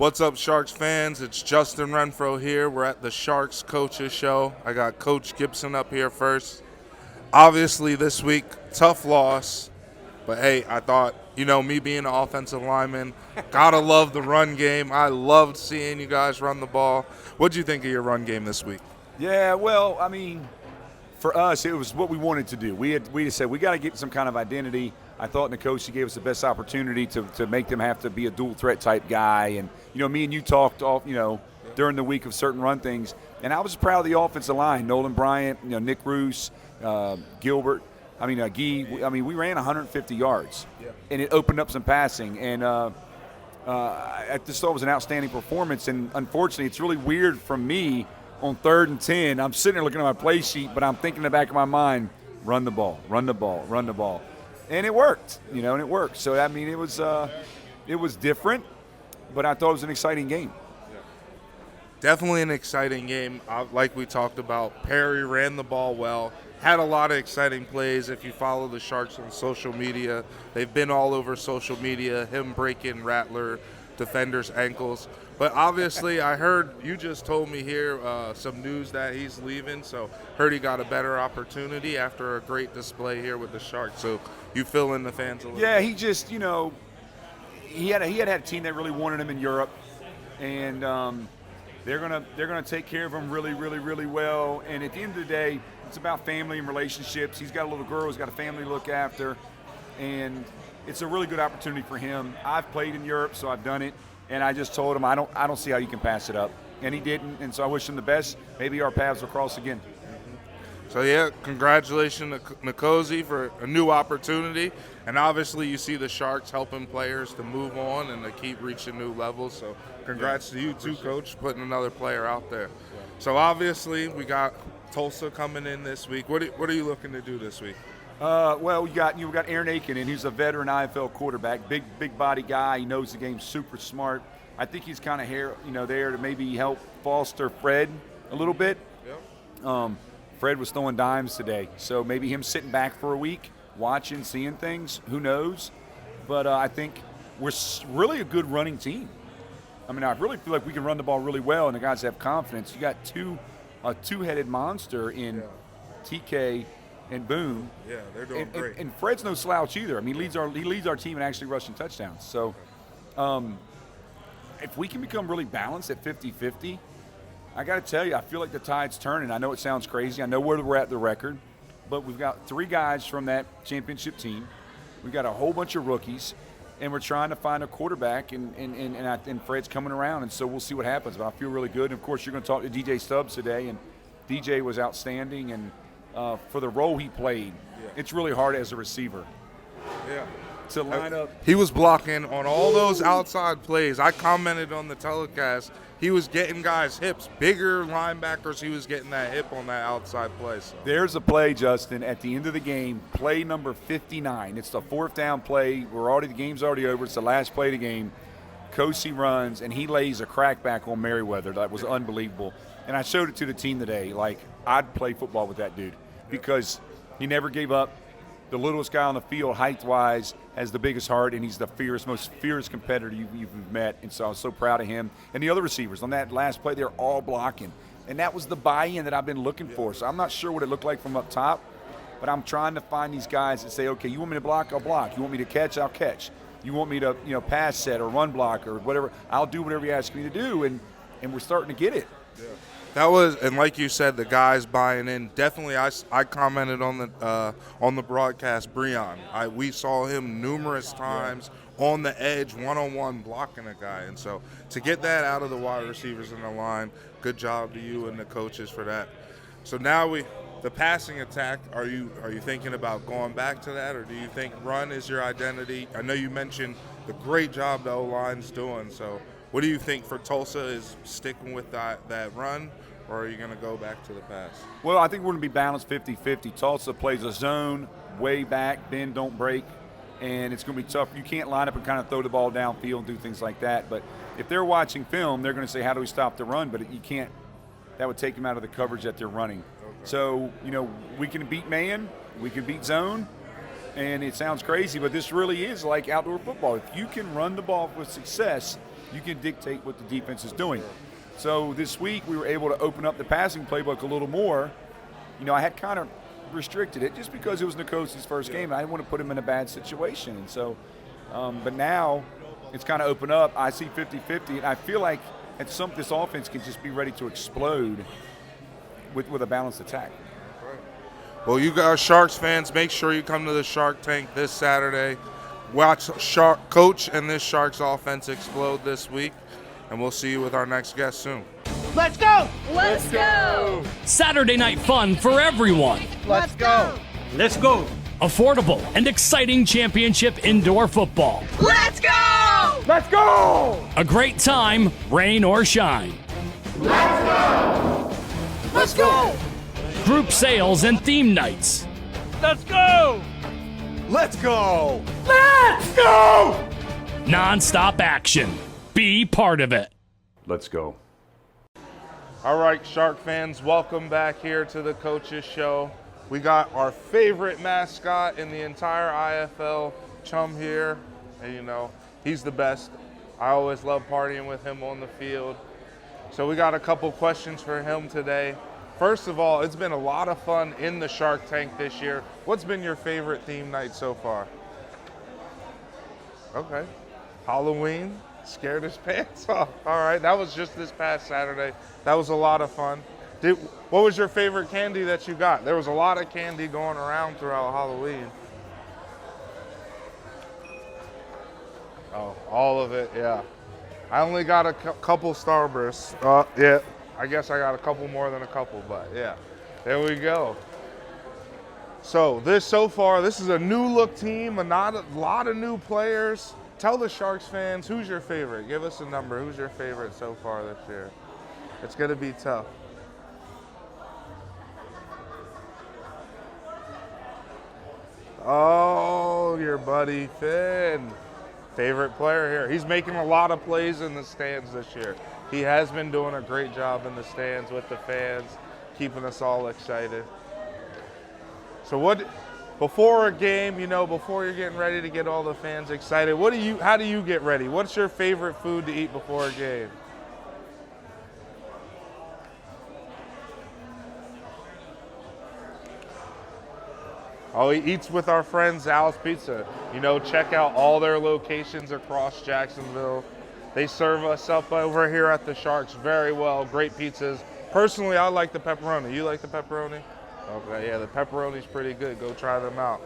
What's up, Sharks fans? It's Justin Renfrow here. We're at the Sharks Coaches Show. I got Coach Gibson up here first. Obviously, this week, tough loss. But, hey, I thought, me being an offensive lineman, gotta love the run game. I loved seeing you guys run the ball. What'd you think of your run game this week? Yeah, well, I mean, for us, it was what we wanted to do. We just said we got to get some kind of identity. I thought Nkosi gave us the best opportunity to make them have to be a dual threat type guy. And, me and you talked off, during the week of certain run things. And I was proud of the offensive line. Nolan Bryant, Nick Roos, Gilbert. Guy. We ran 150 yards. Yeah. And it opened up some passing. And I just thought it was an outstanding performance. And unfortunately, it's really weird for me on 3rd and 10. I'm sitting there looking at my play sheet, but I'm thinking in the back of my mind, run the ball, run the ball, run the ball. And it worked, and it worked. So, it was different, but I thought it was an exciting game. Definitely an exciting game. Like we talked about, Perry ran the ball well, had a lot of exciting plays. If you follow the Sharks on social media, they've been all over social media, him breaking Rattler defenders' ankles. But obviously, I heard you just told me here some news that he's leaving, so heard he got a better opportunity after a great display here with the Sharks. So you fill in the fans a little Yeah, bit. he just, he had a team that really wanted him in Europe, and they're gonna take care of him really, really, really well. And at the end of the day, it's about family and relationships. He's got a little girl, he's got a family to look after, and it's a really good opportunity for him. I've played in Europe, so I've done it, and I just told him I don't see how you can pass it up, and he didn't. And so I wish him the best. Maybe our paths will cross again. So, yeah, congratulations to Nkosi for a new opportunity. And obviously you see the Sharks helping players to move on and to keep reaching new levels. So congrats to you too, Coach, putting another player out there. So obviously we got Tulsa coming in this week. What are you looking to do this week? Well, we got Aaron Aiken in. He's a veteran IFL quarterback, big body guy. He knows the game, super smart. I think he's kind of here, there to maybe help foster Fred a little bit. Yep. Fred was throwing dimes today, so maybe him sitting back for a week, watching, seeing things. Who knows? But I think we're really a good running team. I really feel like we can run the ball really well, and the guys have confidence. You got a two-headed monster in TK and Boone. Yeah, they're doing great. And Fred's no slouch either. He leads our team in actually rushing touchdowns. So if we can become really balanced at 50-50, I got to tell you, I feel like the tide's turning. I know it sounds crazy. I know where we're at the record, but we've got 3 guys from that championship team. We've got a whole bunch of rookies, and we're trying to find a quarterback, and Fred's coming around, and so we'll see what happens. But I feel really good. And, of course, you're going to talk to DJ Stubbs today, and DJ was outstanding, and for the role he played, it's really hard as a receiver. Yeah. To line up. He was blocking on all those outside plays. I commented on the telecast. He was getting guys' hips. Bigger linebackers, he was getting that hip on that outside play. So. There's a play, Justin, at the end of the game, play number 59. It's the 4th down play. The game's already over. It's the last play of the game. Kosi runs, and he lays a crackback on Merriweather. That was unbelievable. And I showed it to the team today. I'd play football with that dude because he never gave up. The littlest guy on the field, height-wise, has the biggest heart, and he's the most fierce competitor you've met. And so I was so proud of him. And the other receivers on that last play, they're all blocking. And that was the buy-in that I've been looking for. So I'm not sure what it looked like from up top, but I'm trying to find these guys that say, okay, you want me to block, I'll block. You want me to catch, I'll catch. You want me to pass set or run block or whatever, I'll do whatever you ask me to do. And we're starting to get it. Yeah. That was, and like you said, the guys buying in. Definitely, I commented on the broadcast. Breon, we saw him numerous times on the edge, one-on-one, blocking a guy. And so to get that out of the wide receivers in the line, good job to you and the coaches for that. So now the passing attack. Are you thinking about going back to that, or do you think run is your identity? I know you mentioned the great job the O-line's doing. So what do you think for Tulsa? Is sticking with that run? Or are you going to go back to the pass? Well, I think we're going to be balanced 50-50. Tulsa plays a zone, way back, bend, don't break, and it's going to be tough. You can't line up and kind of throw the ball downfield and do things like that. But if they're watching film, they're going to say, how do we stop the run? But you can't. That would take them out of the coverage that they're running. Okay. So, we can beat man, we can beat zone, and it sounds crazy, but this really is like outdoor football. If you can run the ball with success, you can dictate what the defense is doing. So this week we were able to open up the passing playbook a little more. I had kind of restricted it just because it was Nikosi's first game. I didn't want to put him in a bad situation. And so, but now it's kind of opened up. I see 50-50, and I feel like this offense can just be ready to explode with a balanced attack. Well, you guys, Sharks fans, make sure you come to the Shark Tank this Saturday. Watch Coach and this Sharks offense explode this week, and we'll see you with our next guest soon. Let's go! Let's go! Saturday night fun for everyone. Let's go! Let's go! Affordable and exciting championship indoor football. Let's go! Let's go! A great time, rain or shine. Let's go! Group sales and theme nights. Let's go! Let's go! Let's go! Non-stop action. Be part of it. Let's go. All right, Shark fans, welcome back here to the Coaches Show. We got our favorite mascot in the entire IFL, Chum, here. And he's the best. I always love partying with him on the field. So we got a couple questions for him today. First of all, it's been a lot of fun in the Shark Tank this year. What's been your favorite theme night so far? Okay. Halloween? Scared his pants off. All right, that was just this past Saturday. That was a lot of fun. What was your favorite candy that you got? There was a lot of candy going around throughout Halloween. Oh, all of it, yeah. I only got a couple Starbursts. Yeah, I guess I got a couple more than a couple, but yeah. There we go. So far, this is a new look team, a lot of new players. Tell the Sharks fans, who's your favorite? Give us a number. Who's your favorite so far this year? It's going to be tough. Oh, your buddy Finn. Favorite player here. He's making a lot of plays in the stands this year. He has been doing a great job in the stands with the fans, keeping us all excited. So before a game, before you're getting ready to get all the fans excited, how do you get ready? What's your favorite food to eat before a game? Oh, he eats with our friends, Al's Pizza. Check out all their locations across Jacksonville. They serve us up over here at the Sharks very well. Great pizzas. Personally, I like the pepperoni. You like the pepperoni? Okay, yeah, the pepperoni's pretty good. Go try them out.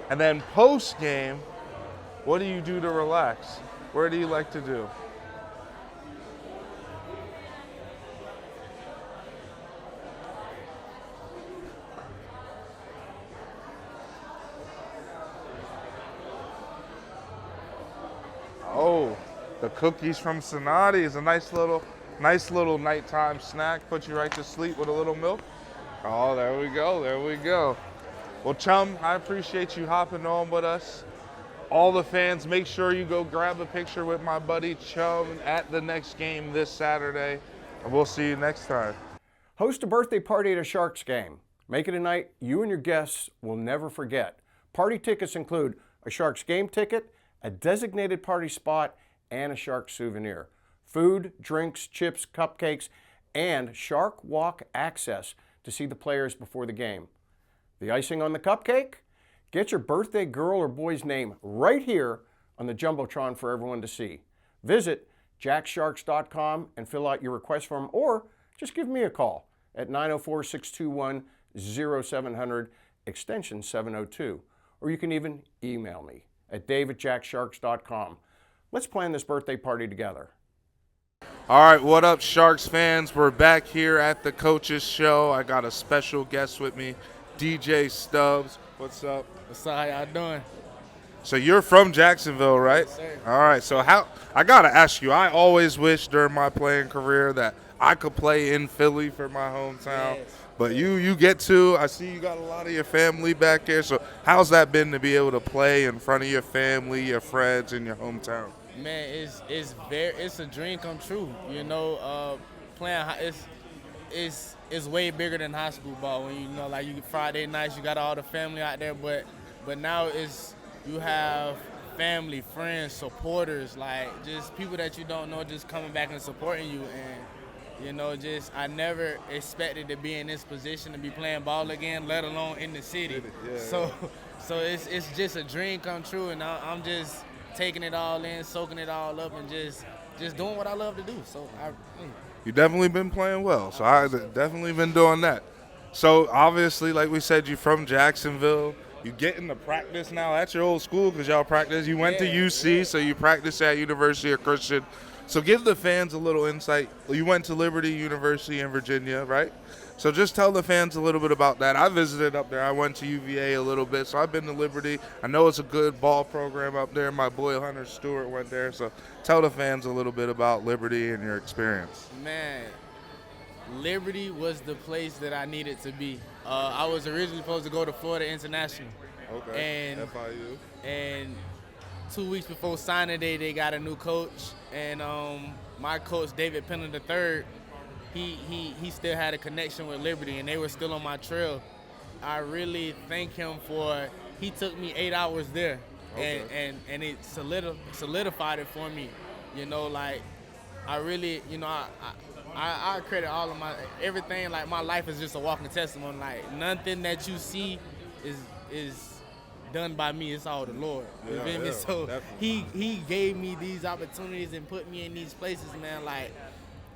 And then post-game, what do you do to relax? Where do you like to do? Oh, the cookies from Sonati is a nice little nighttime snack. Put you right to sleep with a little milk. Oh, there we go. Well, Chum, I appreciate you hopping on with us. All the fans, make sure you go grab a picture with my buddy Chum at the next game this Saturday, and we'll see you next time. Host a birthday party at a Sharks game. Make it a night you and your guests will never forget. Party tickets include a Sharks game ticket, a designated party spot, and a Sharks souvenir. Food, drinks, chips, cupcakes, and Shark Walk access to see the players before the game. The icing on the cupcake? Get your birthday girl or boy's name right here on the Jumbotron for everyone to see. Visit jacksharks.com and fill out your request form, or just give me a call at 904-621-0700, extension 702. Or you can even email me at dave@jacksharks.com. Let's plan this birthday party together. All right, what up, Sharks fans? We're back here at the Coaches Show. I got a special guest with me, DJ Stubbs. What's up? What's up? How y'all doing? So you're from Jacksonville, right? Yes, sir. All right, so I got to ask you, I always wished during my playing career that I could play in Philly for my hometown. Yes. But you get to, I see you got a lot of your family back here. So how's that been to be able to play in front of your family, your friends, in your hometown? Man, it's a dream come true. Playing it's way bigger than high school ball. When Friday nights, you got all the family out there, but now you have family, friends, supporters, like just people that you don't know just coming back and supporting you. And, you know, just I never expected to be in this position to be playing ball again, let alone in the city. So it's just a dream come true, and I'm just taking it all in, soaking it all up, and just doing what I love to do. So You definitely been playing well, so I definitely been doing that. So obviously, like we said, you're from Jacksonville. You get into practice now at your old school because y'all practice. You went to UC, so you practice at University of Christian. So give the fans a little insight. You went to Liberty University in Virginia, right? So just tell the fans a little bit about that. I visited up there. I went to UVA a little bit, so I've been to Liberty. I know it's a good ball program up there. My boy Hunter Stewart went there. So tell the fans a little bit about Liberty and your experience. Man, Liberty was the place that I needed to be. I was originally supposed to go to Florida International. Okay. And FIU. And 2 weeks before signing day, they got a new coach. And my coach, David Penner III, he still had a connection with Liberty, and they were still on my trail. I really thank him for, he took me 8 hours there, and it solidified it for me. You know, like, I really, you know, I credit all of my, everything, like my life is just a walking testimony. Like nothing that you see is done by me, it's all the Lord. You feel me? So definitely. He gave me these opportunities and put me in these places, man, like,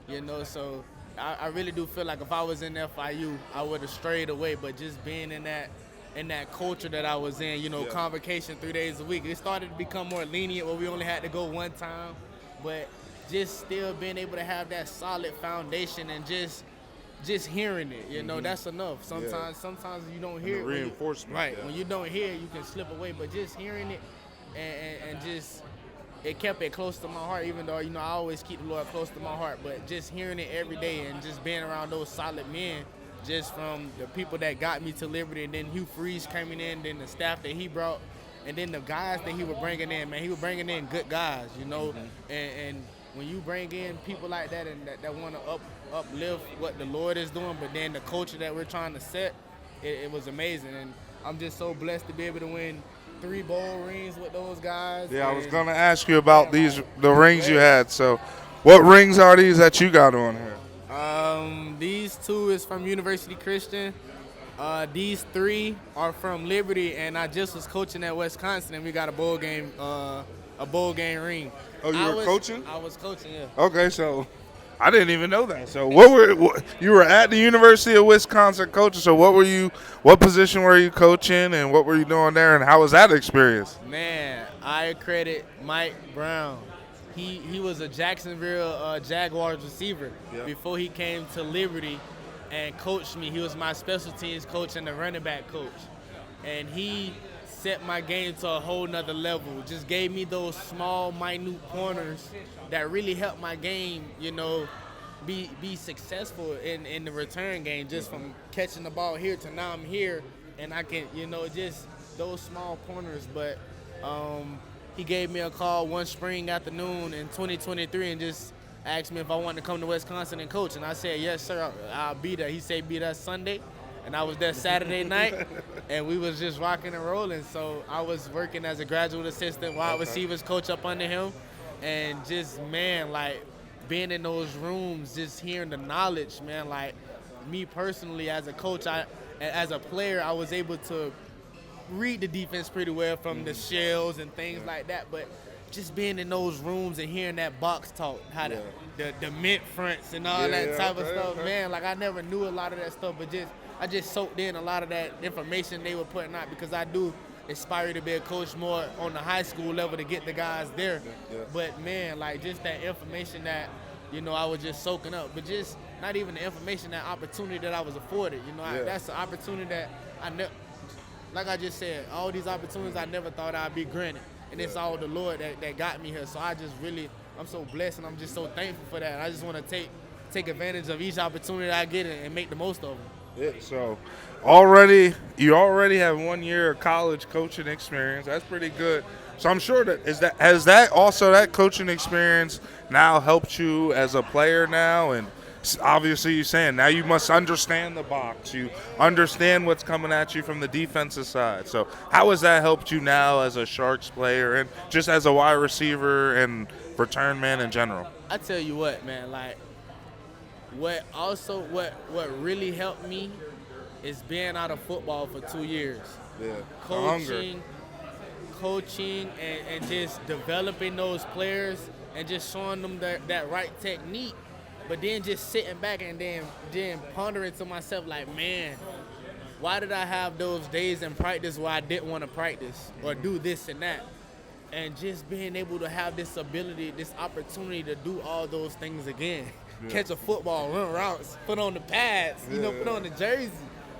you know, so I really do feel like if I was in FIU, I would have strayed away, but just being in that culture that I was in, you know, convocation 3 days a week, it started to become more lenient where we only had to go one time, but just still being able to have that solid foundation and just hearing it, you know, that's enough. Sometimes you don't hear it. Reinforcement. Right. When you don't hear it, you can slip away, but just hearing it and just, it kept it close to my heart, even though, you know, I always keep the Lord close to my heart, but just hearing it every day and just being around those solid men, just from the people that got me to Liberty, and then Hugh Freeze coming in, then the staff that he brought, and then the guys that he was bringing in, man, he was bringing in good guys, you know, and when you bring in people like that and that want to uplift what the Lord is doing, but then the culture that we're trying to set, it was amazing. And I'm just so blessed to be able to win 3 bowl rings with those guys. Yeah, I was going to ask you about the rings you had. So what rings are these that you got on here? These 2 is from University Christian. These 3 are from Liberty, and I just was coaching at Wisconsin, and we got a bowl game ring. Oh, you were coaching? I was coaching, yeah. Okay, so I didn't even know that. So you were at the University of Wisconsin coaching. So what position were you coaching, and what were you doing there, and how was that experience? Man, I credit Mike Brown. He was a Jacksonville Jaguars receiver before he came to Liberty and coached me. He was my special teams coach and the running back coach. And he set my game to a whole nother level. Just gave me those small, minute pointers that really helped my game, you know, be successful in the return game, just from catching the ball here to now I'm here, and I can, you know, just those small pointers. But he gave me a call one spring afternoon in 2023 and just asked me if I wanted to come to Wisconsin and coach, and I said, yes, sir, I'll be there. He said, be there Sunday. And I was there Saturday night, and we was just rocking and rolling. So I was working as a graduate assistant, wide receivers coach up under him. And just, man, like, being in those rooms, just hearing the knowledge, man, like, me personally as a coach, as a player, I was able to read the defense pretty well from the shells and things like that. But just being in those rooms and hearing that box talk, how the mint fronts and all that type of stuff, man, like, I never knew a lot of that stuff, but I just soaked in a lot of that information they were putting out, because I do aspire to be a coach more on the high school level to get the guys there. But, man, like, just that information that, you know, I was just soaking up. But just not even the information, that opportunity that I was afforded. You know, that's the opportunity that like I just said, all these opportunities I never thought I'd be granted. And it's all the Lord that got me here. So I just really, I'm so blessed, and I'm just so thankful for that. I just want to take advantage of each opportunity I get and make the most of them. Yeah, so you already have 1 year of college coaching experience. That's pretty good. So I'm sure has that coaching experience now helped you as a player now, and obviously you're saying now you must understand the box. You understand what's coming at you from the defensive side. So how has that helped you now as a Sharks player and just as a wide receiver and return man in general? I tell you what, man, like what really helped me is being out of football for 2 years. Yeah. Coaching and just developing those players and just showing them that right technique, but then just sitting back and then pondering to myself like, man, why did I have those days in practice where I didn't want to practice or do this and that? And just being able to have this ability, this opportunity to do all those things again. Yeah. Catch a football, run routes, put on the pads, put on the jersey.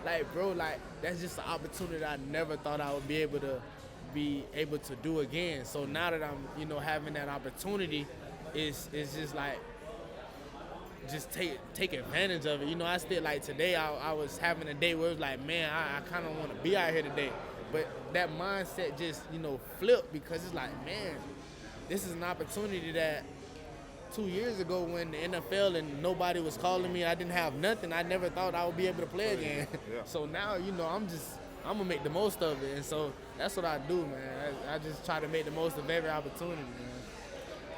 Like, bro, like, that's just an opportunity I never thought I would be able to do again. So now that I'm, having that opportunity, it's just like, just take advantage of it. I still, like, today I was having a day where it was like, man, I kind of want to be out here today. But that mindset just, flipped because it's like, man, this is an opportunity that 2 years ago when the NFL and nobody was calling me, I didn't have nothing. I never thought I would be able to play again. Yeah. So now, I'm going to make the most of it. And so that's what I do, man. I just try to make the most of every opportunity, man.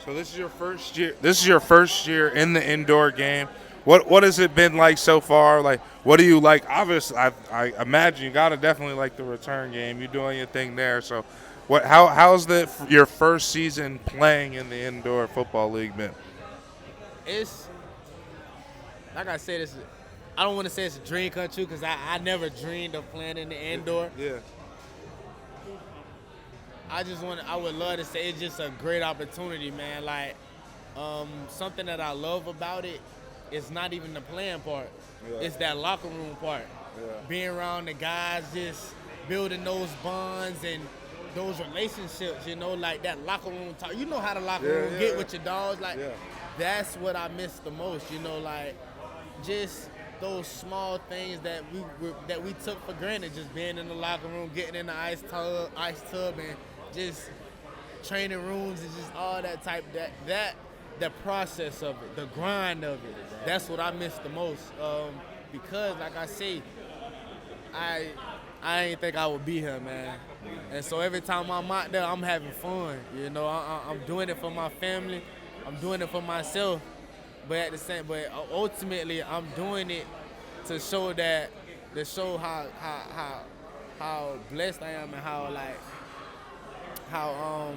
So this is your first year. This is your first year in the indoor game. What has it been like so far? Like, what do you like? Obviously, I imagine you got to definitely like the return game. You're doing your thing there. So, how's your first season playing in the indoor football league been? It's like I said. I don't want to say it's a dream come true because I never dreamed of playing in the indoor. Yeah. I would love to say it's just a great opportunity, man. Like, something that I love about it is not even the playing part. Yeah. It's that locker room part. Yeah. Being around the guys, just building those bonds and those relationships, like that locker room talk. You know how the locker room get with your dogs. Like, that's what I miss the most, like just those small things that we took for granted, just being in the locker room, getting in the ice tub and just training rooms and just all that type, the process of it, the grind of it. That's what I miss the most. Because like I say, I didn't think I would be here, man. And so every time I'm out there, I'm having fun. I'm doing it for my family. I'm doing it for myself. But ultimately, I'm doing it to show how blessed I am and how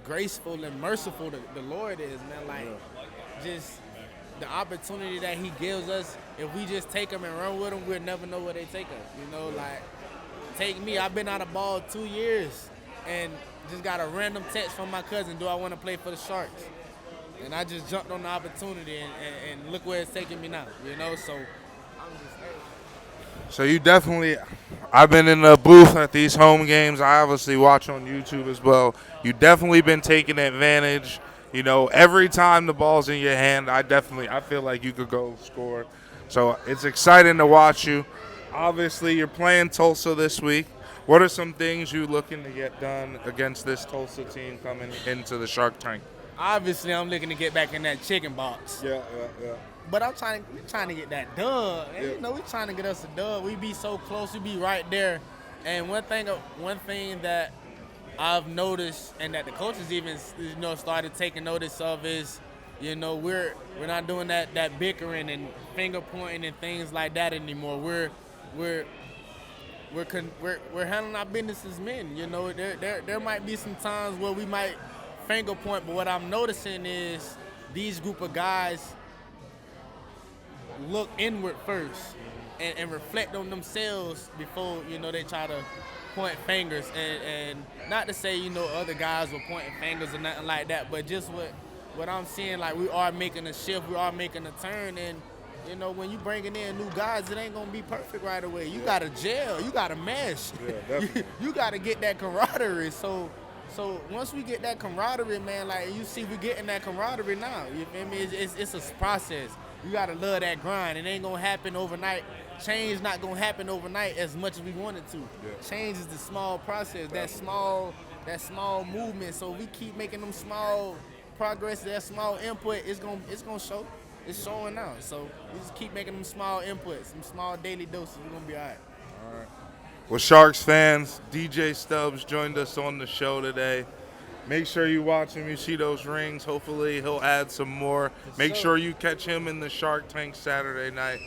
graceful and merciful the Lord is, man. Like, just the opportunity that He gives us. If we just take them and run with them, we'll never know where they take us. Like, take me. I've been out of ball 2 years and just got a random text from my cousin. Do I want to play for the Sharks? And I just jumped on the opportunity and look where it's taking me now. So I'm just. So you definitely, I've been in the booth at these home games. I obviously watch on YouTube as well. You definitely been taking advantage. Every time the ball's in your hand, I feel like you could go score. So it's exciting to watch you. Obviously, you're playing Tulsa this week. What are some things you're looking to get done against this Tulsa team coming into the Shark Tank? Obviously, I'm looking to get back in that chicken box. Yeah. But we're trying to get that dub. And, we're trying to get us a dub. We be so close. We be right there. And one thing that I've noticed and that the coaches even started taking notice of is, we're not doing that bickering and finger pointing and things like that anymore. We're handling our business as men. There might be some times where we might finger point, but what I'm noticing is these group of guys look inward first and reflect on themselves before they try to point fingers and not to say other guys were pointing fingers or nothing like that, but just what I'm seeing, like, we are making a shift, we are making a turn, and when you bringing in new guys, it ain't gonna be perfect right away. You gotta gel, you gotta mesh, you gotta get that camaraderie. So once we get that camaraderie, man, like you see, we getting that camaraderie now. You feel me? It's a process. You gotta love that grind. It ain't gonna happen overnight. Change not gonna happen overnight as much as we want it to. Yeah. Change is the small process, that small movement. So we keep making them small progress, that small input. It's gonna show. it's showing out. So we just keep making them small inputs, some small daily doses. We're gonna be all right. Well, Sharks fans, DJ Stubbs joined us on the show today. Make sure you watch him. You see those rings. Hopefully he'll add some more. Make sure you catch him in the Shark Tank Saturday night.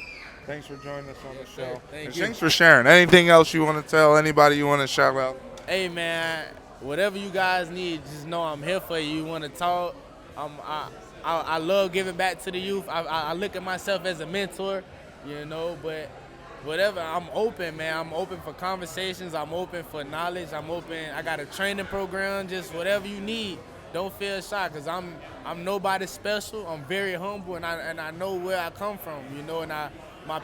Thanks for joining us on the show. Thank you. Thanks for sharing. Anything else you want to tell? Anybody you want to shout out? Hey man, whatever you guys need, just know I'm here for you. You want to talk? I love giving back to the youth. I look at myself as a mentor, you know, but whatever, I'm open, man. I'm open for conversations. I'm open for knowledge. I'm open. I got a training program. Just whatever you need. Don't feel shy, because I'm nobody special. I'm very humble, and I know where I come from, you know, and my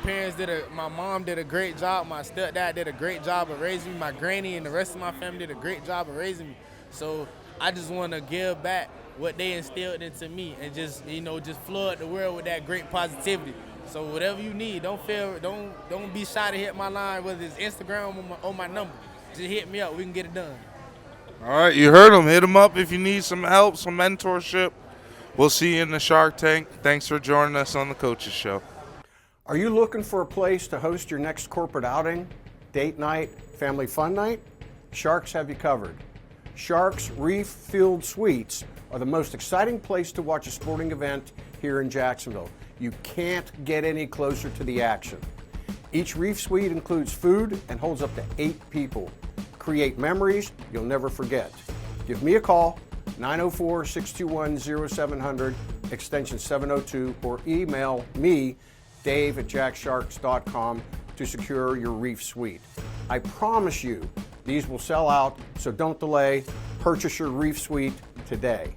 mom did a great job. My stepdad did a great job of raising me. My granny and the rest of my family did a great job of raising me. So I just want to give back what they instilled into me, and just, you know, just flood the world with that great positivity. So whatever you need, don't be shy to hit my line, whether it's Instagram or my number. Just hit me up. We can get it done. All right, you heard him. Hit him up if you need some help, some mentorship. We'll see you in the Shark Tank. Thanks for joining us on the Coaches Show. Are you looking for a place to host your next corporate outing, date night, family fun night? Sharks have you covered. Sharks Reef Field Suites are the most exciting place to watch a sporting event here in Jacksonville. You can't get any closer to the action. Each Reef Suite includes food and holds up to 8 people. Create memories you'll never forget. Give me a call, 904-621-0700, extension 702, or email me, dave@jacksharks.com, to secure your Reef Suite. I promise you, these will sell out, so don't delay. Purchase your Reef Suite today.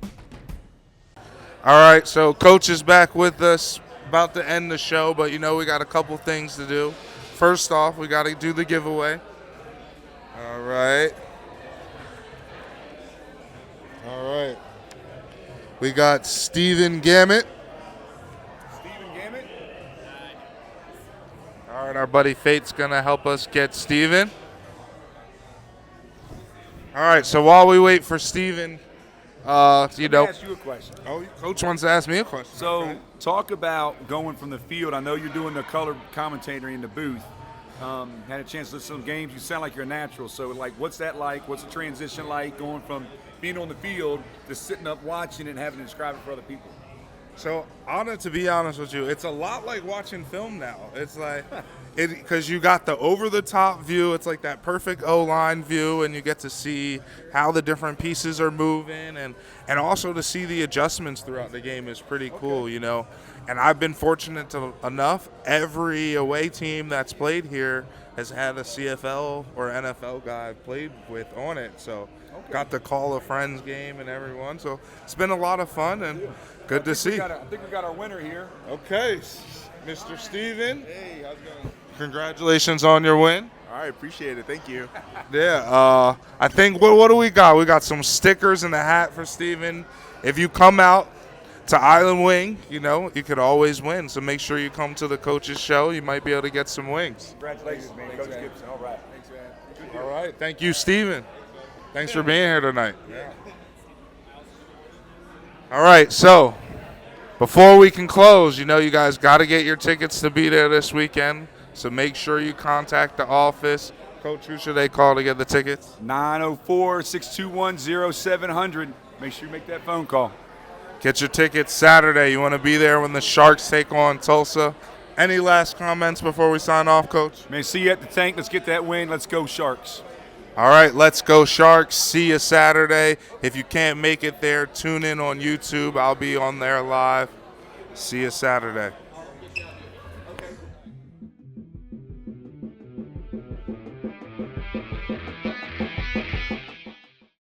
All right, so Coach is back with us, about to end the show, but you know we got a couple things to do. First off, we got to do the giveaway. All right. We got Steven Gamet. All right, our buddy Fate's going to help us get Steven. All right, so while we wait for Steven, Let me ask you a question. Oh, Coach wants to ask me a question. So Okay. talk about going from the field. I know you're doing the color commentary in the booth. Had a chance to listen to some games. You sound like you're a natural. So, like, what's that like? What's the transition like going from being on the field to sitting up watching and having to describe it for other people? So, to be honest with you, it's a lot like watching film now. It's like, because you got the over-the-top view. It's like that perfect O-line view, and you get to see how the different pieces are moving, and also to see the adjustments throughout the game is pretty cool, you know. And I've been fortunate enough, every away team that's played here has had a CFL or NFL guy I've played with on it. So got to call a friends game and everyone. So it's been a lot of fun and good to see. I think we got our winner here. Okay, Mr. Steven. Hey, how's it going? Congratulations on your win. All right, appreciate it. Thank you. Yeah, I think, what do we got? We got some stickers and a hat for Steven. If you come out to Island Wing, you know, you could always win. So make sure you come to the Coaches Show. You might be able to get some wings. Congratulations, man. Coach Gibson. All right. Thanks, man. All right. Thank you, Steven. Thanks for being here tonight. Yeah. All right, so before we can close, you know, you guys got to get your tickets to be there this weekend. So make sure you contact the office. Coach, who should they call to get the tickets? 904-621-0700. Make sure you make that phone call. Get your tickets Saturday. You want to be there when the Sharks take on Tulsa. Any last comments before we sign off, Coach? Man, see you at the tank. Let's get that win. Let's go, Sharks. All right, let's go, Sharks. See you Saturday. If you can't make it there, tune in on YouTube. I'll be on there live. See you Saturday.